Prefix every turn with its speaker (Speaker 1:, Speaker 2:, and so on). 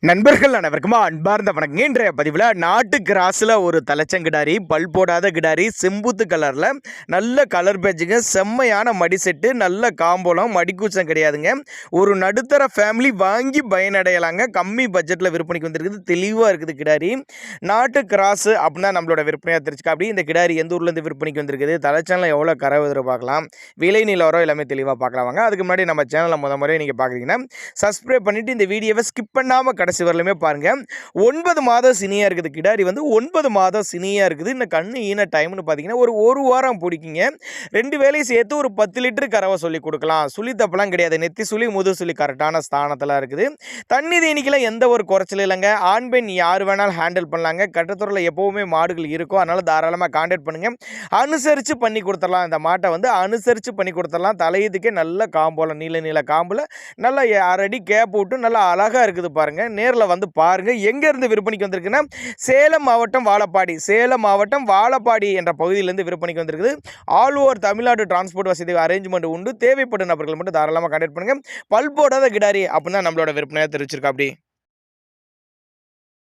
Speaker 1: நண்பர்கள் அனைவருக்குமா அன்பார்ந்த வணக்கம். இன்றைய பதிவில் நாட்டு கிராஸில் ஒரு தலைச்சங்கிடாரி, பல் போடாத கிடாரி, செம்புத்து கலரில் நல்ல கலர் பேட்சுங்க, செம்மையான மடி செட்டு, நல்ல காம்போலம், மடிக்கூச்சம் கிடையாதுங்க. ஒரு நடுத்தர ஃபேமிலி வாங்கி பயனடையலாங்க. கம்மி பட்ஜெட்டில் விற்பனைக்கு வந்துருக்குது. தெளிவாக இருக்குது கிடாரி. நாட்டு கிராஸு அப்படின்னா நம்மளோட விற்பனையாக தெரிஞ்சுக்கா. அப்படி இந்த கிடாரி எந்த ஊர்லேருந்து விற்பனைக்கு வந்திருக்குது, தலைச்சனில் எவ்வளோ கரை எதிர்பார்க்கலாம், விலை நிலவரம் எல்லாமே தெளிவாக பார்க்கலாம் வாங்க. அதுக்கு முன்னாடி நம்ம சேனலை முறை நீங்கள் பார்க்குறீங்கன்னா சப்ஸ்கிரைப் பண்ணிவிட்டு இந்த வீடியோவை ஸ்கிப் பண்ணாமல் கடைசி வரலுமே பாருங்கள். 9 மாதம் சினியாக இருக்குது கிடாரி, 9 மாதம் சினியாக இருக்குது. இந்த கண்ணு ஈன டைம்னு பார்த்தீங்கன்னா ஒரு வாரம் பிடிக்குங்க. 2 வேலையும் சேர்த்து ஒரு 10 லிட்டரு கறவை சொல்லி கொடுக்கலாம். சுழி தப்பெல்லாம் கிடையாது. நெத்தி சுழி முது சுழி கரெக்டான ஸ்தானத்தில் இருக்குது. தண்ணி தேனிக்கெல்லாம் எந்த ஒரு குறைச்சலும் இல்லைங்க. ஆண் பெண் யார் வேணாலும் ஹேண்டில் பண்ணலாங்க. கட்டத்துறையில் எப்போவுமே மாடுகள் இருக்கும். அதனால் தாராளமாக கான்டாக்ட் பண்ணுங்கள். அனுசரித்து பண்ணி கொடுத்துடலாம். இந்த மாட்டை அனுசரித்து பண்ணி கொடுத்துடலாம். தலையதுக்கே நல்ல காம்போல, நீல காம்பில் நல்லா 6 அடி கேப் விட்டு நல்லா அழகாக இருக்குது பாருங்கள். நேரில் வந்து பாருங்கள். எங்கேருந்து விற்பனைக்கு வந்திருக்குன்னா சேலம் மாவட்டம் வாழப்பாடி என்ற பகுதியிலேருந்து விற்பனைக்கு வந்திருக்குது. ஆல் ஓவர் தமிழ்நாடு டிரான்ஸ்போர்ட் வசதி அரேஞ்ச்மெண்ட் உண்டு. தேவைப்படும் நபர்கள் மட்டும் தாராளமாக கான்டாக்ட் பண்ணுங்கள். பல் போடாத கிடாரி அப்படின்னா நம்மளோட விற்பனையாக தெரிவிச்சிருக்கா. அப்படி